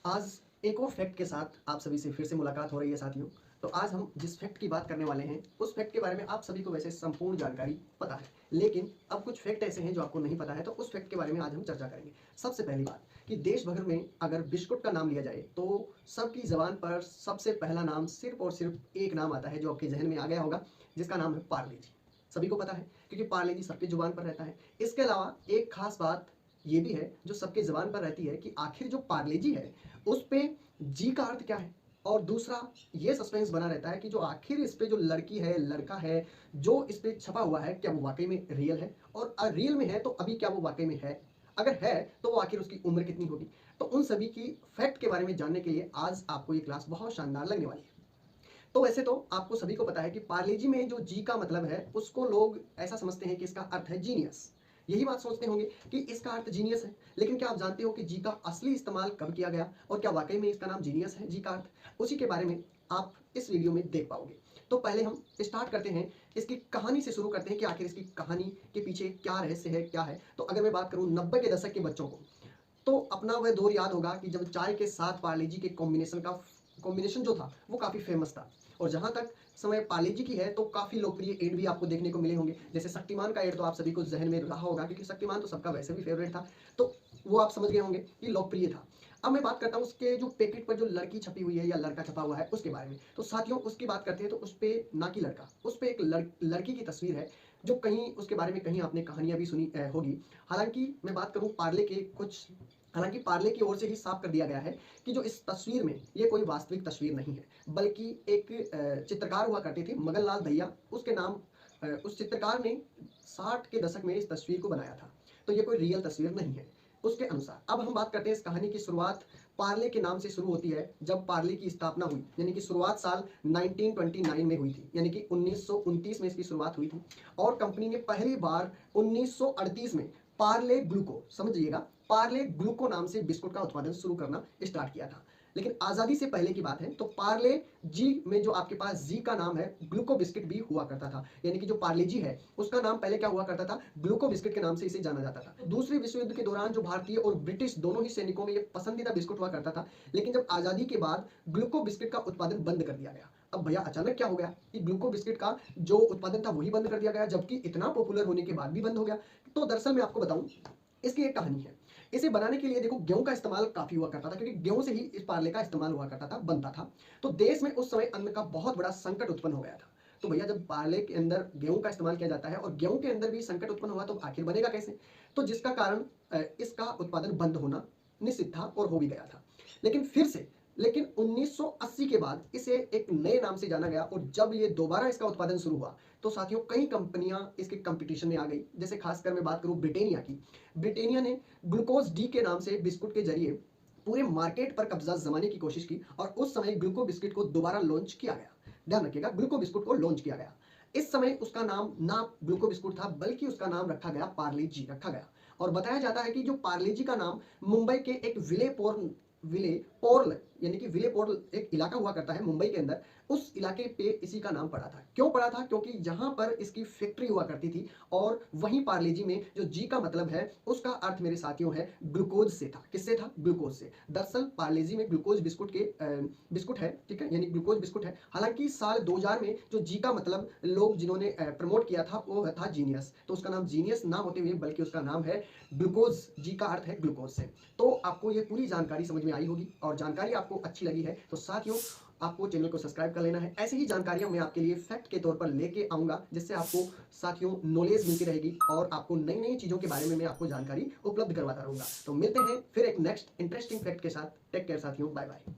आज एक और फैक्ट के साथ आप सभी से फिर से मुलाकात हो रही है साथियों। तो आज हम जिस फैक्ट की बात करने वाले हैं उस फैक्ट के बारे में आप सभी को वैसे संपूर्ण जानकारी पता है, लेकिन अब कुछ फैक्ट ऐसे हैं जो आपको नहीं पता है, तो उस फैक्ट के बारे में आज हम चर्चा करेंगे। सबसे पहली बात कि देश भर में अगर बिस्कुट का नाम लिया जाए तो सबकी जबान पर सबसे पहला नाम सिर्फ और सिर्फ एक नाम आता है जो आपके जहन में आ गया होगा, जिसका नाम है पार्ले जी। सभी को पता है क्योंकि पार्ले जी सबकी जुबान पर रहता है। इसके अलावा एक खास बात ये भी है जो सबके जबान पर रहती है कि आखिर जो पार्ले जी है उस पे जी का अर्थ क्या है। और दूसरा ये सस्पेंस बना रहता है कि जो आखिर इस पे जो लड़की है लड़का है जो इस पे छपा हुआ है क्या वो वाकई में रियल है, और रियल में है तो अभी क्या वो वाकई में है, अगर है तो वो आखिर उसकी उम्र कितनी होगी। तो उन सभी की फैक्ट के बारे में जानने के लिए आज आपको ये क्लास बहुत शानदार लगने वाली है। तो वैसे तो आपको सभी को पता है कि पार्ले जी में जो जी का मतलब है उसको लोग ऐसा समझते हैं कि इसका अर्थ है जीनियस। यही बात सोचते होंगे कि इसका अर्थ जीनियस है, लेकिन क्या आप जानते हो कि जी का असली इस्तेमाल कब किया गया और क्या वाकई में इसका नाम जीनियस है जी का अर्थ? उसी के बारे में आप इस वीडियो में देख पाओगे। तो पहले हम स्टार्ट करते हैं, इसकी कहानी से शुरू करते हैं कि आखिर इसकी कहानी के पीछे क्या रहस्य है, क्या है। तो अगर मैं बात करूं 90 के दशक के बच्चों को, तो अपना वह दौर याद होगा कि जब चाय के साथ पार्ले जी के कॉम्बिनेशन जो था वो काफ़ी फेमस था। और जहाँ तक समय पार्ले जी की है तो काफ़ी लोकप्रिय एड भी आपको देखने को मिले होंगे। जैसे शक्तिमान का एड तो आप सभी को जहन में रहा होगा क्योंकि शक्तिमान तो सबका वैसे भी फेवरेट था, तो वो आप समझ गए होंगे कि लोकप्रिय था। अब मैं बात करता हूँ उसके जो पैकेट पर जो लड़की छपी हुई है या लड़का छपा हुआ है उसके बारे में। तो साथियों उसकी बात करते हैं तो उस पर ना कि लड़का, उस पर एक लड़की की तस्वीर है जो कहीं उसके बारे में कहीं आपने कहानियां भी सुनी होगी। हालांकि मैं बात करूं पार्ले के कुछ, हालांकि पार्ले की ओर से ही साफ कर दिया गया है कि जो इस तस्वीर में ये कोई वास्तविक तस्वीर नहीं है, बल्कि एक चित्रकार हुआ करते थे मगन लाल दहिया, उसके नाम उस चित्रकार ने 60 के दशक में इस तस्वीर को बनाया था। तो ये कोई रियल तस्वीर नहीं है उसके अनुसार। अब हम बात करते हैं इस कहानी की शुरुआत पार्ले के नाम से शुरू होती है जब पार्ले की स्थापना हुई, यानी कि शुरुआत साल 1929 में हुई थी, यानी कि 1929 में इसकी शुरुआत हुई थी। और कंपनी ने पहली बार 1938 में पार्ले ग्लूको, समझिएगा, पार्ले ग्लूको नाम से बिस्कुट का उत्पादन शुरू करना स्टार्ट किया था। लेकिन आज़ादी से पहले की बात है तो पार्ले जी में जो आपके पास जी का नाम है ग्लूको बिस्किट भी हुआ करता था, यानी कि जो पार्ले जी है उसका नाम पहले क्या हुआ करता था, ग्लूको बिस्किट के नाम से इसे जाना जाता था। दूसरे विश्व युद्ध के दौरान जो भारतीय और ब्रिटिश दोनों ही सैनिकों में ये पसंदीदा बिस्कुट हुआ करता था, लेकिन जब आज़ादी के बाद ग्लूको बिस्किट का उत्पादन बंद कर दिया गया। अब भैया अचानक क्या हो गया कि ग्लूको बिस्किट का जो उत्पादन था वही बंद कर दिया गया, जबकि इतना पॉपुलर होने के बाद भी बंद हो गया। तो दरअसल मैं आपको बताऊं इसकी एक कहानी है। इसे बनाने के लिए देखो गेहूं का इस्तेमाल काफी हुआ करता था, क्योंकि गेहूं से ही इस पार्ले का इस्तेमाल हुआ करता था, बनता था। तो देश में उस समय अन्न का बहुत बड़ा संकट उत्पन्न हो गया था। तो भैया जब पार्ले के अंदर गेहूं का इस्तेमाल किया जाता है और गेहूं के अंदर भी संकट उत्पन्न हुआ तो आखिर बनेगा कैसे? तो जिसका कारण इसका उत्पादन बंद होना निश्चित था और हो भी गया था। लेकिन 1980 के बाद इसे एक नए नाम से जाना गया, और जब ये दोबारा इसका उत्पादन शुरू हुआ तो साथियों कई कंपनियां इसके कंपटीशन में आ गई। जैसे खासकर मैं बात करूं ब्रिटेनिया की, ब्रिटेनिया ने ग्लूकोज डी के नाम से बिस्कुट के जरिए पूरे मार्केट पर कब्जा जमाने की कोशिश की, और उस समय ग्लूको बिस्किट को दोबारा लॉन्च किया गया। ध्यान रखिएगा, ग्लूको बिस्कुट को लॉन्च किया गया। इस समय उसका नाम ना ग्लूको बिस्कुट था, बल्कि उसका नाम रखा गया पार्ले जी रखा गया। और बताया जाता है कि जो पार्ले जी का नाम मुंबई के एक विले पोर्ल, यानी कि विले पोर्ल एक इलाका हुआ करता है मुंबई के अंदर, उस इलाके पे इसी का नाम पड़ा था। क्यों पड़ा था? क्योंकि जहां पर इसकी फैक्ट्री हुआ करती थी, और वहीं पार्ले जी में जो जी का मतलब है उसका अर्थ मेरे साथियों है ग्लूकोज से था। किससे था? ग्लूकोज से। दरअसल पार्ले जी में ग्लूकोज बिस्कुट है, ठीक है, यानी ग्लूकोज बिस्कुट है। हालांकि साल 2000 में जो जी का मतलब लोग जिन्होंने प्रमोट किया था वो था जीनियस, तो उसका नाम जीनियस ना होते हुए बल्कि उसका नाम है ग्लूकोज, जी का अर्थ है ग्लूकोज से। तो आपको ये पूरी जानकारी समझ में आई होगी, और जानकारी आपको अच्छी लगी है तो साथियों आपको चैनल को सब्सक्राइब कर लेना है। ऐसी ही जानकारियां मैं आपके लिए फैक्ट के तौर पर लेके आऊंगा, जिससे आपको साथियों नॉलेज मिलती रहेगी और आपको नई नई चीज़ों के बारे में मैं आपको जानकारी उपलब्ध करवाता रहूंगा। तो मिलते हैं फिर एक नेक्स्ट इंटरेस्टिंग फैक्ट के साथ। टेक केयर साथियों, बाय बाय।